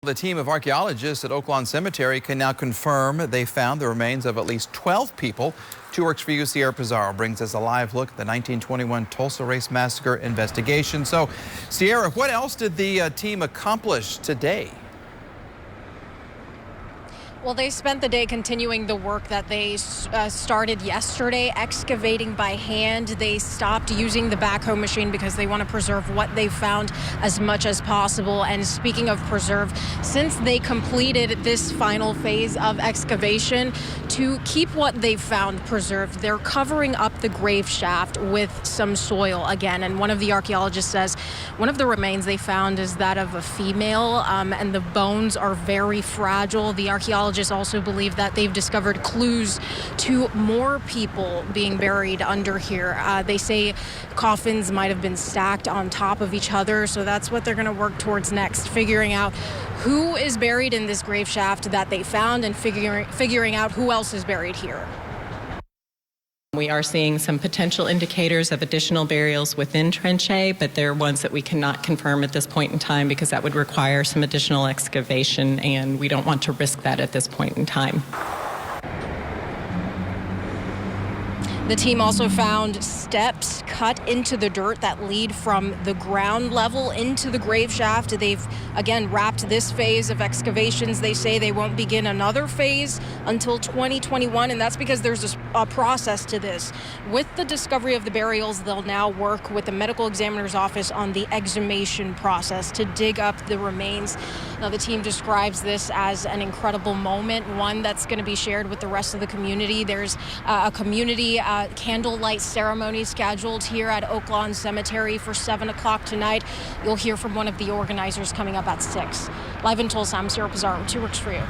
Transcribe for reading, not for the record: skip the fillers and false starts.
The team of archaeologists at Oaklawn Cemetery can now confirm they found the remains of at least 12 people. 2 Works for You, Sierra PIZARRO brings us a live look at the 1921 Tulsa Race Massacre investigation. So, Sierra, what else did the team accomplish today? Well, they spent the day continuing the work that they started yesterday, excavating by hand. They stopped using the backhoe machine because they want to preserve what they found as much as possible. And speaking of preserve, since they completed this final phase of excavation, to keep what they found preserved, they're covering up the grave shaft with some soil again. And one of the archaeologists says one of the remains they found is that of a female, and the bones are very fragile. The archaeologists also believe that they've discovered clues to more people being buried under here. They say coffins might have been stacked on top of each other, so that's what they're going to work towards next, figuring out who is buried in this grave shaft that they found and figuring out who else is buried here. We are seeing some potential indicators of additional burials within Trench A, but they're ones that we cannot confirm at this point in time because that would require some additional excavation, and we don't want to risk that at this point in time. The team also found steps cut into the dirt that lead from the ground level into the grave shaft. They've, again, wrapped this phase of excavations. They say they won't begin another phase until 2021, and that's because there's a process to this. With the discovery of the burials, they'll now work with the medical examiner's office on the exhumation process to dig up the remains. Now, the team describes this as an incredible moment, one that's going to be shared with the rest of the community. There's a community candlelight ceremony scheduled here at Oaklawn Cemetery for 7 o'clock tonight. You'll hear from one of the organizers coming up at 6. Live in Tulsa, I'm Sierra PIZARRO, 2 Works for You.